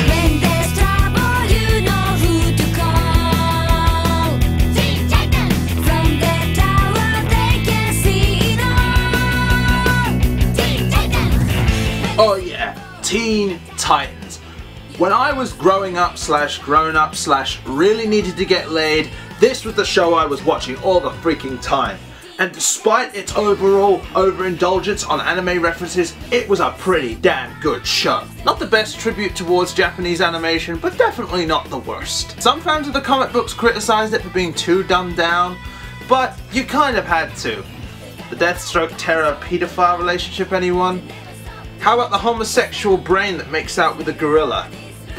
When there's trouble, you know who to call. Teen Titans. From their tower, they can see it all. Teen Titans. Oh yeah, Teen Titans. When I was growing up / grown up / really needed to get laid, this was the show I was watching all the freaking time. And despite its overall overindulgence on anime references, it was a pretty damn good show. Not the best tribute towards Japanese animation, but definitely not the worst. Some fans of the comic books criticised it for being too dumbed down, but you kind of had to. The Deathstroke Terra pedophile relationship, anyone? How about the homosexual brain that makes out with a gorilla?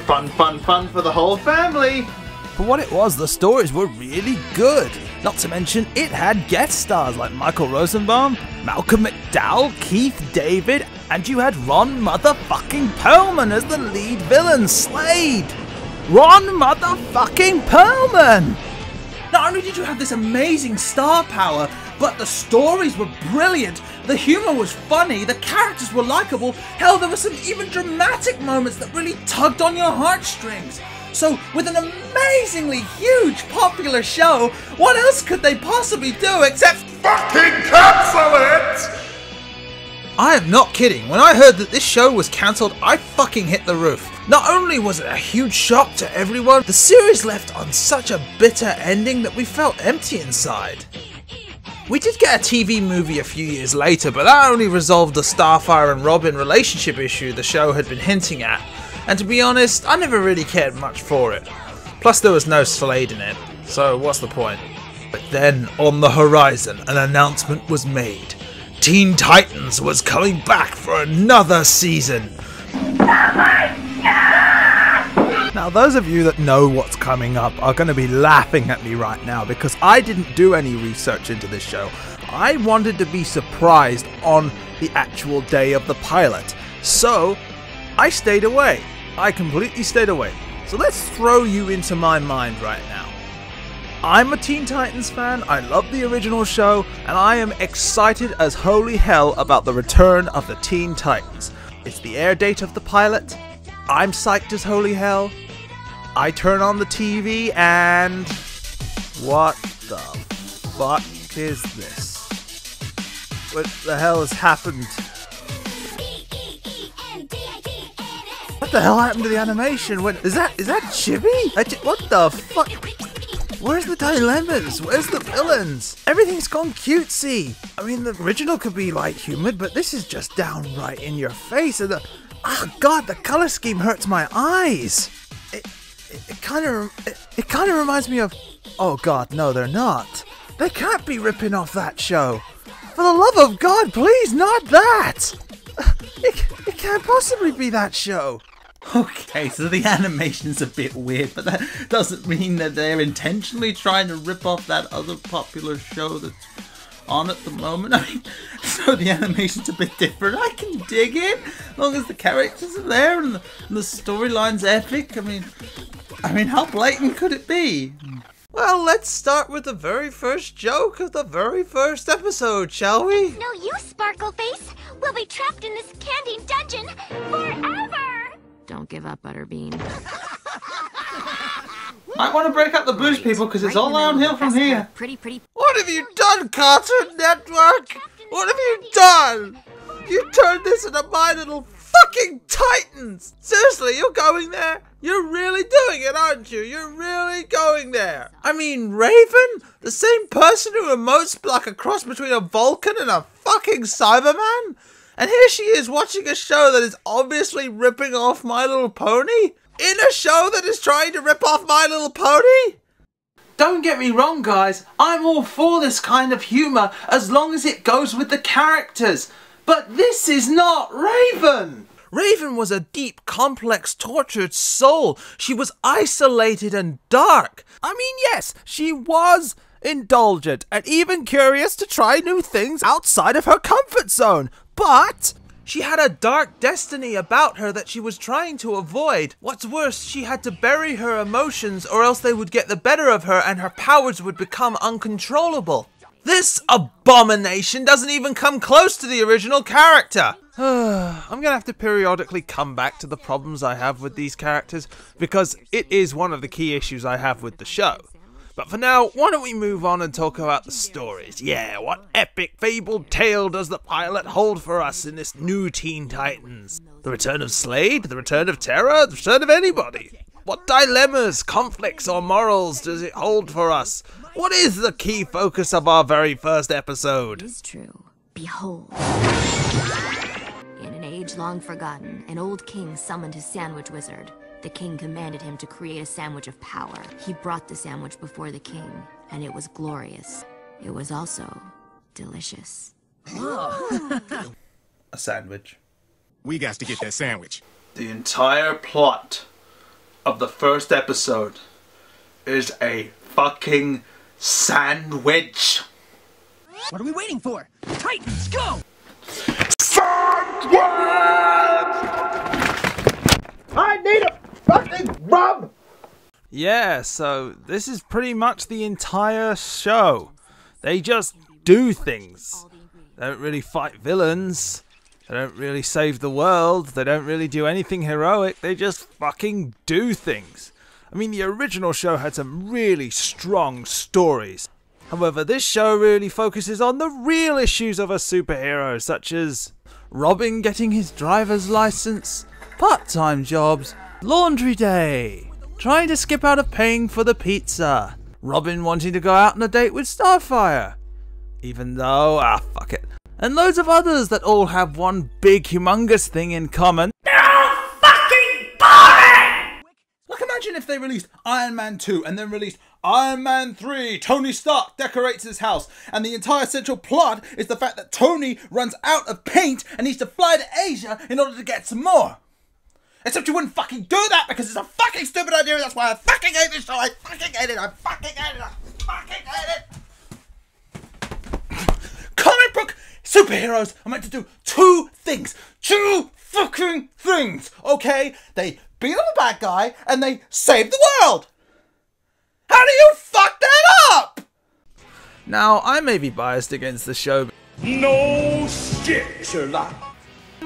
Fun, fun, fun for the whole family! For what it was, the stories were really good. Not to mention, it had guest stars like Michael Rosenbaum, Malcolm McDowell, Keith David, and you had Ron motherfucking Perlman as the lead villain, Slade! Ron motherfucking Perlman! Not only did you have this amazing star power, but the stories were brilliant, the humour was funny, the characters were likeable, hell, there were some even dramatic moments that really tugged on your heartstrings. So, with an amazingly huge popular show, what else could they possibly do except fucking cancel it? I am not kidding. When I heard that this show was cancelled, I fucking hit the roof. Not only was it a huge shock to everyone, the series left on such a bitter ending that we felt empty inside. We did get a TV movie a few years later, but that only resolved the Starfire and Robin relationship issue the show had been hinting at. And to be honest, I never really cared much for it. Plus there was no Slade in it, so what's the point? But then, on the horizon, an announcement was made. Teen Titans was coming back for another season. Now those of you that know what's coming up are going to be laughing at me right now because I didn't do any research into this show. I wanted to be surprised on the actual day of the pilot. So, I stayed away. I completely stayed away. So let's throw you into my mind right now. I'm a Teen Titans fan, I love the original show, and I am excited as holy hell about the return of the Teen Titans. It's the air date of the pilot. I'm psyched as holy hell. I turn on the TV and... what the fuck is this? What the hell has happened? What the hell happened to the animation? What, is that Chibi? What the fuck? Where's the dilemmas? Where's the villains? Everything's gone cutesy. I mean, the original could be light humoured, but this is just downright in your face. And oh god, the color scheme hurts my eyes. It kind of reminds me of. Oh god, no, they're not. They can't be ripping off that show. For the love of God, please, not that. It can't possibly be that show. Okay, so the animation's a bit weird, but that doesn't mean that they're intentionally trying to rip off that other popular show that's on at the moment. I mean, so the animation's a bit different. I can dig it, as long as the characters are there and the storyline's epic. I mean, how blatant could it be? Well, let's start with the very first joke of the very first episode, shall we? No, you Sparkleface. We'll be trapped in this candy dungeon forever. Don't give up, Butterbean. Might want to break up the boost, people, because it's all downhill from here. Pretty. What have you done, Cartoon Network? What have you done? You turned this into My Little Fucking Titans! Seriously, you're going there? You're really doing it, aren't you? You're really going there. I mean, Raven? The same person who emotes like a cross between a Vulcan and a fucking Cyberman? And here she is watching a show that is obviously ripping off My Little Pony? In a show that is trying to rip off My Little Pony? Don't get me wrong, guys. I'm all for this kind of humour as long as it goes with the characters. But this is not Raven! Raven was a deep, complex, tortured soul. She was isolated and dark. I mean, yes, she was indulgent and even curious to try new things outside of her comfort zone. But she had a dark destiny about her that she was trying to avoid. What's worse, she had to bury her emotions or else they would get the better of her and her powers would become uncontrollable. This abomination doesn't even come close to the original character. I'm gonna have to periodically come back to the problems I have with these characters, because it is one of the key issues I have with the show. But for now, why don't we move on and talk about the stories? Yeah, what epic fabled tale does the pilot hold for us in this new Teen Titans? The return of Slade? The return of Terra? The return of anybody? What dilemmas, conflicts, or morals does it hold for us? What is the key focus of our very first episode? It is true. Behold. In an age long forgotten, an old king summoned his sandwich wizard. The king commanded him to create a sandwich of power. He brought the sandwich before the king, and it was glorious. It was also delicious. A sandwich. We got to get that sandwich. The entire plot of the first episode is a fucking sandwich. What are we waiting for? Titans, go! Sandwich! I need a fucking rub! Yeah, so this is pretty much the entire show. They just do things. They don't really fight villains. They don't really save the world. They don't really do anything heroic. They just fucking do things. I mean, the original show had some really strong stories. However, this show really focuses on the real issues of a superhero, such as Robin getting his driver's license, part-time jobs, laundry day, trying to skip out of paying for the pizza, Robin wanting to go out on a date with Starfire, even though, fuck it, and loads of others that all have one big humongous thing in common. They're all fucking boring! Like, imagine if they released Iron Man 2 and then released Iron Man 3, Tony Stark decorates his house, and the entire central plot is the fact that Tony runs out of paint and needs to fly to Asia in order to get some more. Except you wouldn't fucking do that because it's a fucking stupid idea, and that's why I fucking hate this show. I fucking hate it. I fucking hate it. I fucking hate it. Comic book superheroes are meant to do two things. Two fucking things, okay? They beat up a bad guy and they save the world. How do you fuck that up? Now, I may be biased against the show, but No shit, Sherlock.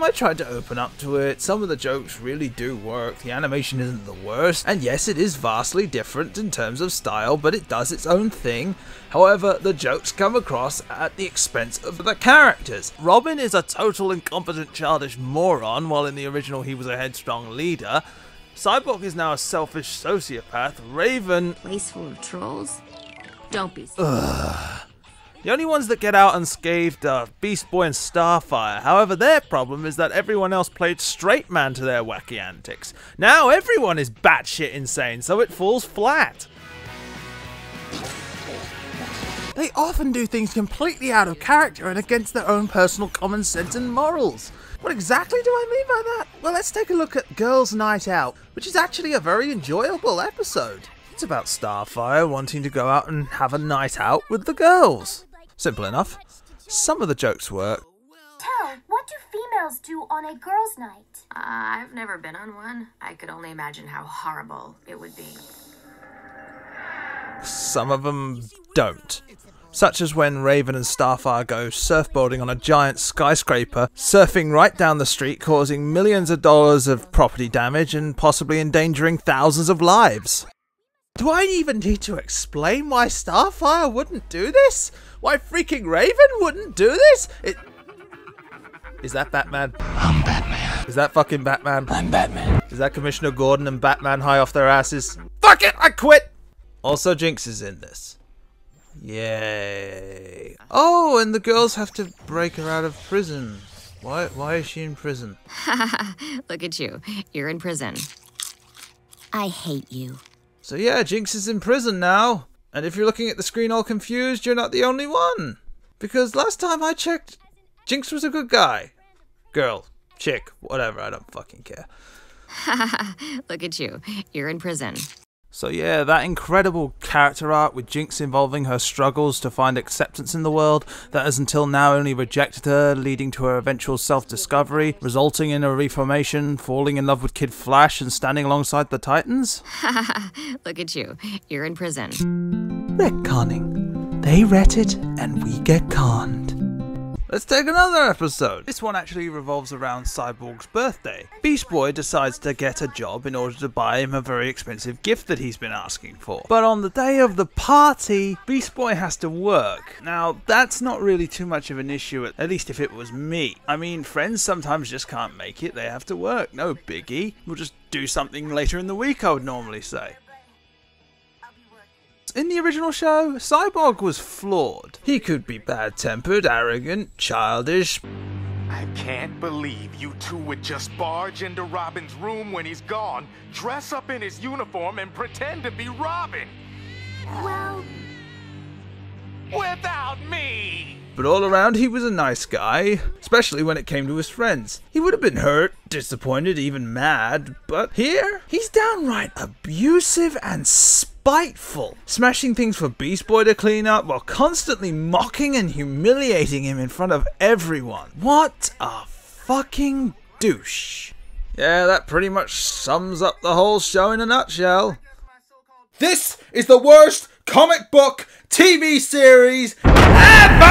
I tried to open up to it. Some of the jokes really do work. The animation isn't the worst. And yes, it is vastly different in terms of style, but it does its own thing. However, the jokes come across at the expense of the characters. Robin is a total incompetent childish moron, while in the original he was a headstrong leader. Cyborg is now a selfish sociopath. Raven... Place full of trolls? Don't be The only ones that get out unscathed are Beast Boy and Starfire. However, their problem is that everyone else played straight man to their wacky antics. Now everyone is batshit insane, so it falls flat. They often do things completely out of character and against their own personal common sense and morals. What exactly do I mean by that? Well, let's take a look at Girls' Night Out, which is actually a very enjoyable episode. It's about Starfire wanting to go out and have a night out with the girls. Simple enough. Some of the jokes work. Tell, what do females do on a girls' night? I've never been on one. I could only imagine how horrible it would be. Some of them don't. Such as when Raven and Starfire go surfboarding on a giant skyscraper, surfing right down the street, causing millions of dollars of property damage and possibly endangering thousands of lives. Do I even need to explain why Starfire wouldn't do this? Why freaking Raven wouldn't do this? Is that Batman? I'm Batman. Is that fucking Batman? I'm Batman. Is that Commissioner Gordon and Batman high off their asses? Fuck it, I quit! Also, Jinx is in this. Yay. Oh, and the girls have to break her out of prison. Why is she in prison? Look at you. You're in prison. I hate you. So yeah, Jinx is in prison now. And if you're looking at the screen all confused, you're not the only one. Because last time I checked, Jinx was a good guy. Girl, chick, whatever, I don't fucking care. Look at you. You're in prison. So yeah, that incredible character arc with Jinx involving her struggles to find acceptance in the world that has until now only rejected her, leading to her eventual self-discovery, resulting in her reformation, falling in love with Kid Flash and standing alongside the Titans? Look at you. You're in prison. Retconning. They ret it and we get conned. Let's take another episode. This one actually revolves around Cyborg's birthday. Beast Boy decides to get a job in order to buy him a very expensive gift that he's been asking for. But on the day of the party, Beast Boy has to work. Now, that's not really too much of an issue, at least if it was me. I mean, friends sometimes just can't make it, they have to work, no biggie. We'll just do something later in the week, I would normally say. In the original show, Cyborg was flawed. He could be bad-tempered, arrogant, childish. I can't believe you two would just barge into Robin's room when he's gone, dress up in his uniform, and pretend to be Robin. Well, Without me! But all around he was a nice guy, especially when it came to his friends. He would have been hurt, disappointed, even mad, but here, he's downright abusive and spiteful, smashing things for Beast Boy to clean up while constantly mocking and humiliating him in front of everyone. What a fucking douche. Yeah, that pretty much sums up the whole show in a nutshell. This is the worst comic book TV series ever!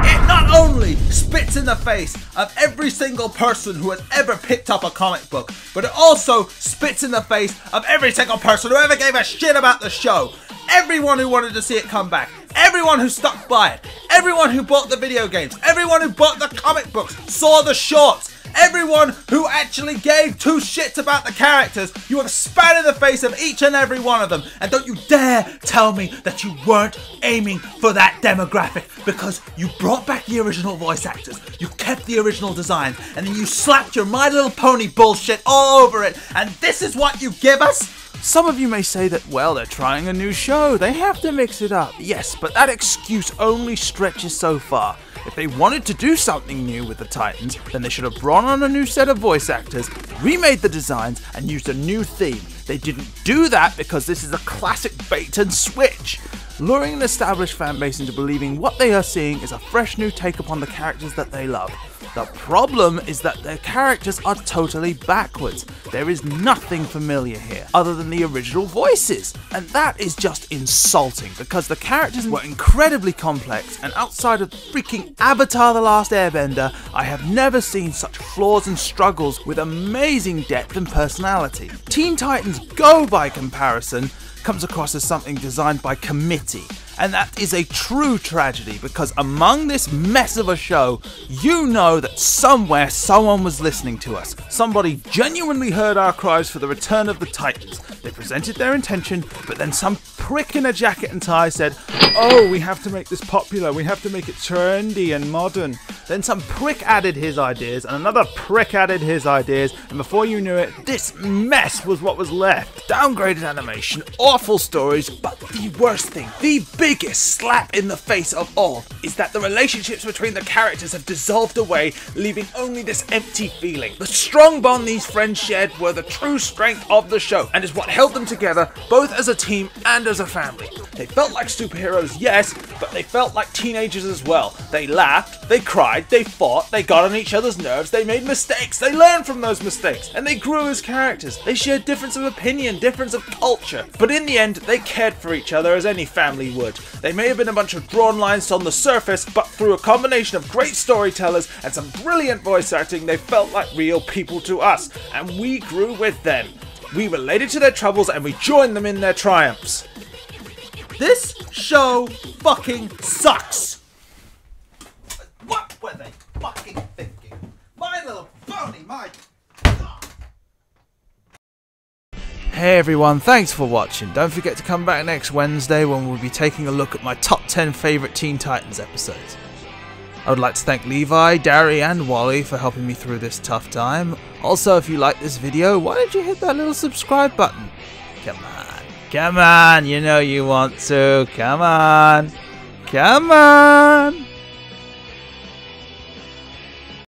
It not only spits in the face of every single person who has ever picked up a comic book, but it also spits in the face of every single person who ever gave a shit about the show. Everyone who wanted to see it come back, everyone who stuck by it, everyone who bought the video games, everyone who bought the comic books, saw the shorts, everyone who actually gave two shits about the characters, you have spat in the face of each and every one of them. And don't you dare tell me that you weren't aiming for that demographic, because you brought back the original voice actors, you kept the original design, and then you slapped your My Little Pony bullshit all over it, and this is what you give us? Some of you may say that, well, they're trying a new show, they have to mix it up. Yes, but that excuse only stretches so far. If they wanted to do something new with the Titans, then they should have brought on a new set of voice actors, remade the designs, and used a new theme. They didn't do that because this is a classic bait and switch, luring an established fanbase into believing what they are seeing is a fresh new take upon the characters that they love. The problem is that their characters are totally backwards. There is nothing familiar here, other than the original voices. And that is just insulting, because the characters were incredibly complex, and outside of freaking Avatar: The Last Airbender, I have never seen such flaws and struggles with amazing depth and personality. Teen Titans Go, by comparison, comes across as something designed by committee. And that is a true tragedy, because among this mess of a show, you know that somewhere someone was listening to us. Somebody genuinely heard our cries for the return of the Titans. They presented their intention, but then some prick in a jacket and tie said, oh, we have to make this popular, we have to make it trendy and modern. Then some prick added his ideas, and another prick added his ideas, and before you knew it, this mess was what was left. Downgraded animation, awful stories, but the worst thing, the biggest slap in the face of all, is that the relationships between the characters have dissolved away, leaving only this empty feeling. The strong bond these friends shared were the true strength of the show, and is what held them together, both as a team and as a family. They felt like superheroes, yes, but they felt like teenagers as well. They laughed, they cried, they fought, they got on each other's nerves, they made mistakes, they learned from those mistakes, and they grew as characters. They shared difference of opinion, difference of culture, but in the end, they cared for each other as any family would. They may have been a bunch of drawn lines on the surface, but through a combination of great storytellers and some brilliant voice acting, they felt like real people to us, and we grew with them. We related to their troubles and we joined them in their triumphs. This show fucking sucks! What were they fucking thinking? My Little Pony, my God! Hey everyone, thanks for watching. Don't forget to come back next Wednesday when we'll be taking a look at my top 10 favourite Teen Titans episodes. I would like to thank Levi, Dari and Wally for helping me through this tough time. Also, if you like this video, why don't you hit that little subscribe button? Come on, you know you want to. Come on.